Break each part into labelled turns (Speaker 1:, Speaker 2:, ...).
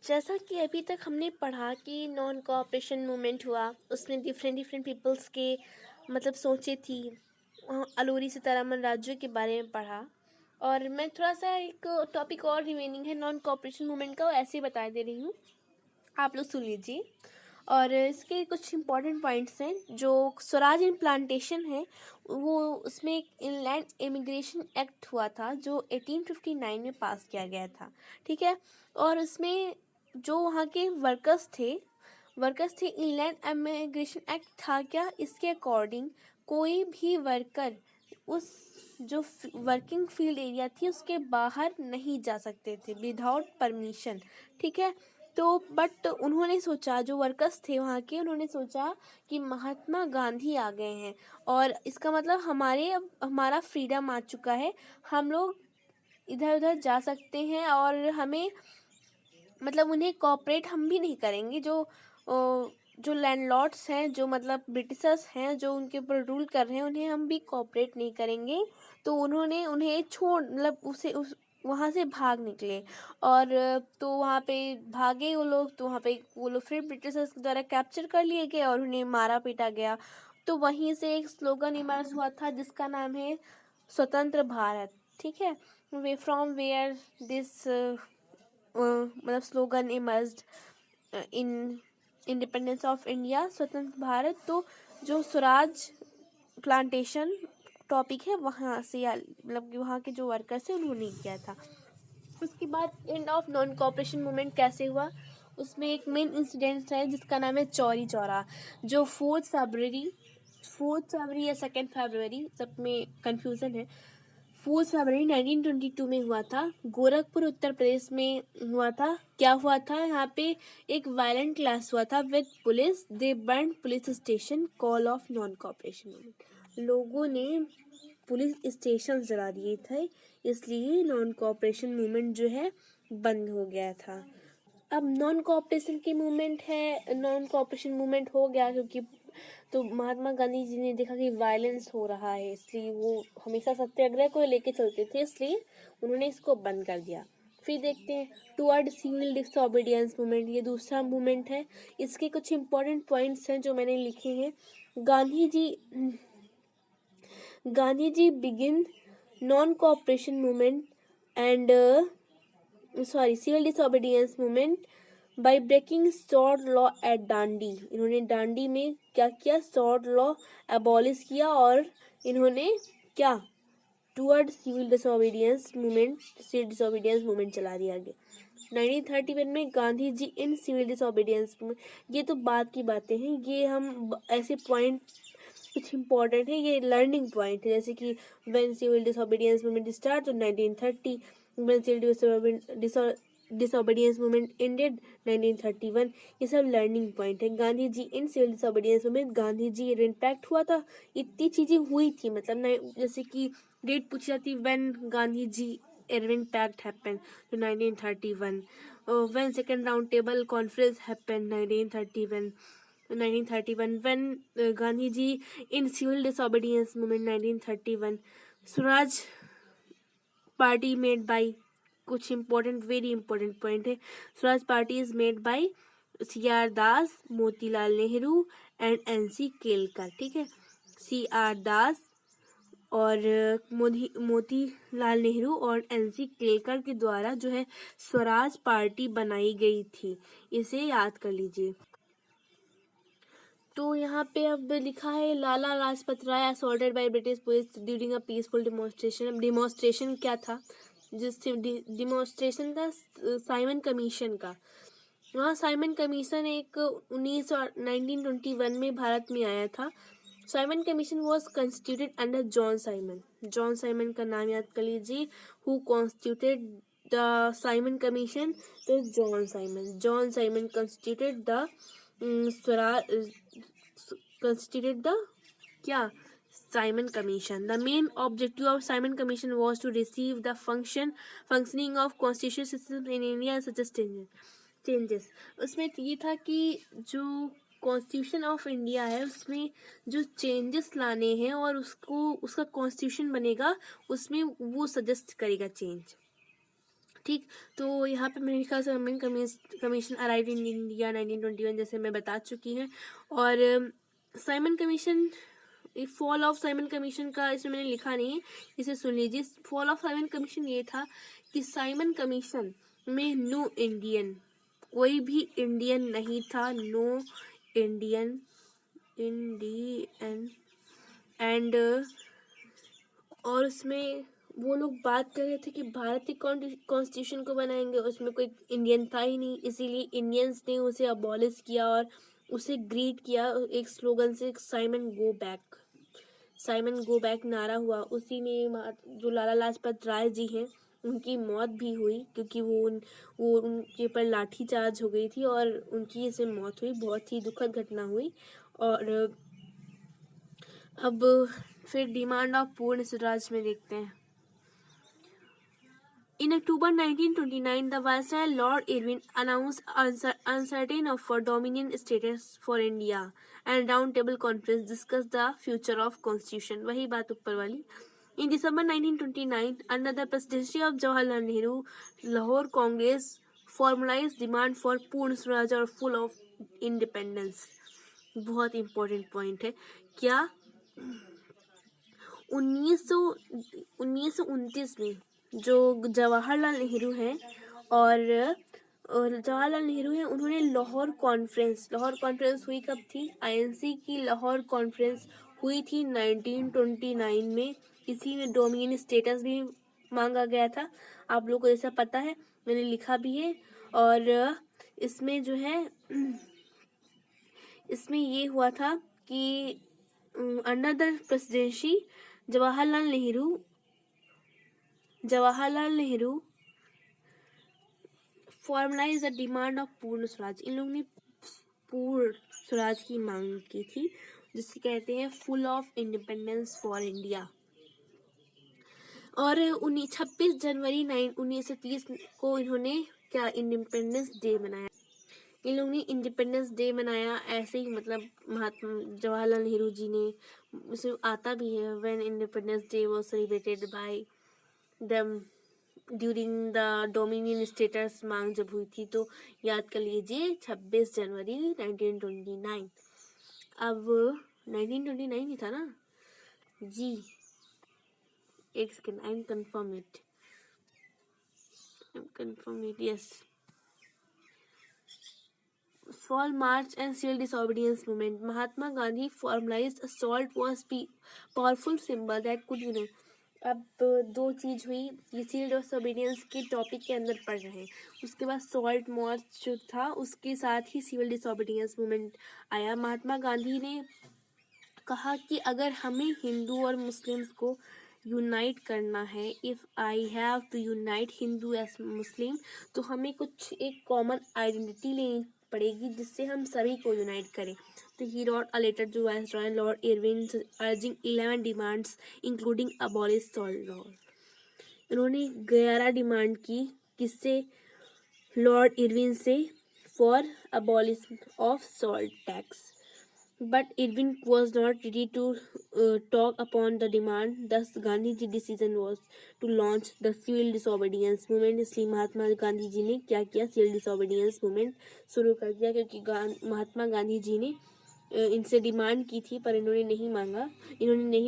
Speaker 1: जैसा कि अभी तक हमने पढ़ा कि नॉन कोऑपरेशन मूवमेंट हुआ, उसमें डिफरेंट डिफरेंट पीपल्स के मतलब सोचें थी। अलूरी सीतारामन राजू के बारे में पढ़ा। और मैं थोड़ा सा एक टॉपिक और रिमेनिंग है नॉन कोऑपरेशन मूवमेंट का, वो ऐसे ही बता दे रही हूँ, आप लोग सुन लीजिए। और इसके कुछ इम्पॉर्टेंट पॉइंट्स हैं। जो स्वराज इन प्लांटेशन है, वो उसमें एक इनलैंड इमिग्रेशन एक्ट हुआ था जो 1859 में पास किया गया था, ठीक है। और उसमें जो वहाँ के वर्कर्स थे, इनलैंड इमिग्रेशन एक्ट था क्या, इसके अकॉर्डिंग कोई भी वर्कर उस जो वर्किंग फील्ड एरिया थी उसके बाहर नहीं जा सकते थे विदाउट परमिशन, ठीक है। तो बट उन्होंने सोचा, जो वर्कर्स थे वहाँ के, उन्होंने सोचा कि महात्मा गांधी आ गए हैं और इसका मतलब अब हमारा फ्रीडम आ चुका है, हम लोग इधर उधर जा सकते हैं और हमें मतलब उन्हें कॉपरेट हम भी नहीं करेंगे। जो लैंडलॉर्ड्स हैं, जो मतलब ब्रिटिशर्स हैं, जो उनके ऊपर रूल कर रहे हैं, उन्हें हम भी कॉपरेट नहीं करेंगे। तो उन्होंने उन्हें छोड़ मतलब वहाँ से भाग निकले। और तो वहाँ पे भागे वो लोग, तो वहाँ पे वो लोग फिर ब्रिटिशर्स के द्वारा कैप्चर कर लिए गए और उन्हें मारा पीटा गया। तो वहीं से एक स्लोगन इमर्ज हुआ था जिसका नाम है स्वतंत्र भारत, ठीक है। वे फ्रॉम वेयर दिस मतलब slogan emerged in independence of India, स्वतंत्र भारत। तो जो स्वराज प्लांटेशन टॉपिक है वहाँ से मतलब कि वहाँ के जो वर्कर्स हैं उन्होंने किया था। उसके बाद end of non cooperation movement कैसे हुआ, उसमें एक मेन इंसिडेंट है जिसका नाम है चौरी चौरा, जो 4 फरवरी या 2 फरवरी, सब में कंफ्यूजन है। 4 फरवरी 1922 में हुआ था, गोरखपुर उत्तर प्रदेश में हुआ था। क्या हुआ था, यहाँ पे एक वायलेंट क्लाश हुआ था with police. They burn police station, call of non cooperation movement. लोगों ने पुलिस स्टेशन जला दिए थे, इसलिए नॉन कोऑपरेशन मूवमेंट जो है बंद हो गया था। अब नॉन कोऑपरेशन की मूवमेंट है, नॉन कोऑपरेशन मूवमेंट हो गया क्योंकि तो महात्मा गांधी जी ने देखा कि वायलेंस हो रहा है, इसलिए वो हमेशा सत्याग्रह को लेके चलते थे, इसलिए उन्होंने इसको बंद कर दिया। फिर देखते हैं टुवर्ड सिविल डिसोबीडियंस मूवमेंट, ये दूसरा मूवमेंट है। इसके कुछ इंपॉर्टेंट पॉइंट्स हैं जो मैंने लिखे हैं। Gandhi ji begin non cooperation movement and civil disobedience movement by breaking salt law at Dandi. इन्होंने डांडी में क्या किया, सॉर्ड लॉ एबॉलिश किया और इन्होंने क्या टुवर्ड सिविल डिसोबीडियंस मूवमेंट चला दिया गया। 1931 में Gandhi ji in civil disobedience में, ये तो बाद की बातें हैं, ये हम ऐसे पॉइंट कुछ इंपॉर्टेंट है, ये लर्निंग पॉइंट है। जैसे कि when civil disobedience movement start तो 1930, when civil disobedience movement ended 1931, ये सब लर्निंग पॉइंट है। Gandhi ji in civil disobedience movement, Gandhi ji impact हुआ था, इतनी चीजें हुई थी, मतलब जैसे कि डेट पूछी जाती, when Gandhi ji impact happened to 1931, when second round table conference happened 1931, when Gandhi ji in civil disobedience movement 1931, Swaraj party made by, कुछ important very important point है, Swaraj party is made by CR Das, Motilal Nehru and NC Kelkar, ठीक है। CR दास और मोतीलाल नेहरू और NC Kelkar के द्वारा जो है स्वराज पार्टी बनाई गई थी, इसे याद कर लीजिए। तो यहाँ पे अब लिखा है Lala Lajpat Rai assaulted by British police during a peaceful demonstration. Demonstration क्या था, जिस डिमॉन्स्ट्रेशन था साइमन कमीशन का। वहाँ साइमन कमीशन एक 1921 में भारत में आया था। Simon commission was constituted under John Simon. John Simon का नाम याद कर लीजिए, who constituted the Simon commission, तो John Simon constituted the constituted the क्या Simon Commission. The main objective of Simon Commission was to receive the functioning of constitutional system in India and such changes. उसमें ये था कि जो constitution of India है उसमें जो चेंजेस लाने हैं और उसका कॉन्स्टिट्यूशन बनेगा, उसमें वो सजेस्ट करेगा चेंज, ठीक। तो यहाँ पे मैंने लिखा Simon commission arrive in India 1921, जैसे मैं बता चुकी हैं। और Simon commission, fall of Simon commission का इसमें मैंने लिखा नहीं है, इसे सुन लीजिए। फॉल ऑफ साइमन कमीशन ये था कि साइमन कमीशन में नो इंडियन, कोई भी इंडियन नहीं था, नो इंडियन एंड और उसमें वो लोग बात कर रहे थे कि भारतीय कॉन्स्टिट्यूशन को बनाएंगे, उसमें कोई इंडियन था ही नहीं, इसीलिए इंडियंस ने उसे अबॉलिश किया और उसे ग्रीट किया एक स्लोगन से, Simon go back. Simon go back नारा हुआ। उसी में जो लाला लाजपत राय जी हैं उनकी मौत भी हुई, क्योंकि वो उनके ऊपर लाठी चार्ज हो गई थी और उनकी इसमें मौत हुई। बहुत ही दुखद घटना हुई। और अब फिर डिमांड ऑफ पूर्ण स्वराज में देखते हैं। In October 1929, the Viceroy Lord Irwin announced uncertain for Dominion status for India, and Round Table Conference discussed the future of Constitution. वही बात ऊपर वाली। In December 1929, under the presidency of Jawaharlal Nehru, Lahore Congress formalized demand for पूर्ण स्वराज और full of independence. बहुत important point है। क्या 1929 में जो जवाहरलाल नेहरू हैं और जवाहरलाल नेहरू हैं, उन्होंने लाहौर कॉन्फ्रेंस हुई कब थी? आईएनसी की लाहौर कॉन्फ्रेंस हुई थी 1929 में। इसी में डोमिनियन स्टेटस भी मांगा गया था। आप लोगों को जैसा पता है, मैंने लिखा भी है। और इसमें जो है इसमें ये हुआ था कि under the presidency Jawaharlal Nehru formalize the demand of Purna Swaraj. इन लोगों ने पूर्ण स्वराज की मांग की थी, जिसे कहते हैं full of independence for India. और 26 जनवरी 1930 को इन्होंने क्या इंडिपेंडेंस डे मनाया। इन लोगों ने इंडिपेंडेंस डे मनाया ऐसे ही, मतलब महात्मा जवाहरलाल नेहरू जी ने, उसमें आता भी है when independence day was celebrated by them during the dominion status. मांग जब हुई थी तो याद कर लीजिए 26 जनवरी 1929। अब 1929 ही था ना जी? एक second, I am confirm it, yes. Fall March and Civil Disobedience Movement. Mahatma Gandhi formalized assault was powerful symbol that could unite. अब दो चीज हुई, ये सिविल डिसोबीडियंस के टॉपिक के अंदर पढ़ रहे हैं। उसके बाद सॉल्ट मार्च जो था, उसके साथ ही सिविल डिसोबीडियंस मूवमेंट आया। महात्मा गांधी ने कहा कि अगर हमें हिंदू और मुस्लिम्स को यूनाइट करना है, if I have to unite Hindu as Muslim, तो हमें कुछ एक कॉमन आइडेंटिटी लेनी पड़ेगी जिससे हम सभी को यूनाइट करें। तो he wrote a letter to viceroy lord Irwin urging 11 demands including abolish salt law. उन्होंने 11 डिमांड की, किससे? लॉर्ड इरविन से, for abolish of salt tax. But Irvin was not ready to talk upon the demand. Thus, Gandhi's decision was to launch the civil disobedience movement. इसलिए महात्मा गांधी जी ने क्या किया? Civil disobedience movement शुरू कर दिया, क्योंकि महात्मा गांधी जी ने इनसे डिमांड की थी पर इन्होंने नहीं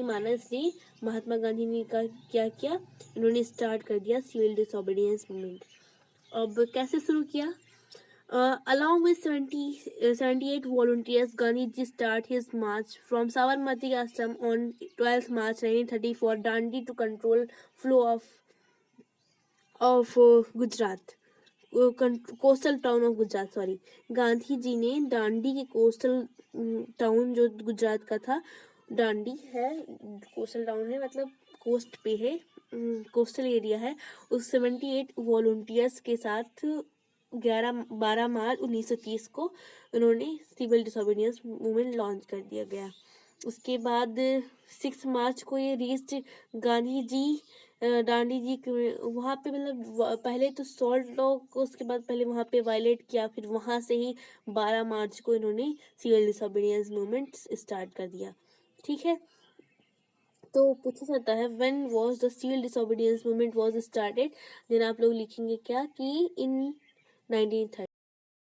Speaker 1: माना। इसलिए महात्मा गांधी ने क्या किया? इन्होंने स्टार्ट कर दिया सिविल डिसोबीडियंस मूवमेंट। अब कैसे शुरू किया? Along with 78 volunteers, Gandhiji started his march from Sabarmati Ashram on 12th March 1930 for Dandi to control flow of Gujarat, coastal town of Gujarat. Sorry, Gandhi ji ने दांडी के कोस्टल टाउन जो गुजरात का था, दांडी है कोस्टल टाउन है, मतलब कोस्ट पे है, कोस्टल एरिया है, उस 78 वॉलंटियर्स के साथ 12 मार्च 1930 को उन्होंने सिविल डिसोबीडियंस मूवमेंट लॉन्च कर दिया गया। उसके बाद 6 मार्च को ये रीच गांधी जी दांडी जी वहाँ पे, मतलब पहले तो सॉल्ट लॉ को, उसके बाद पहले वहाँ पे वायलेट किया, फिर वहाँ से ही 12 मार्च को इन्होंने सिविल डिसोबीडियंस मूवमेंट स्टार्ट कर दिया। ठीक है, तो पूछा जाता है when was the civil disobedience movement was started, then आप लोग लिखेंगे क्या कि इन 1930।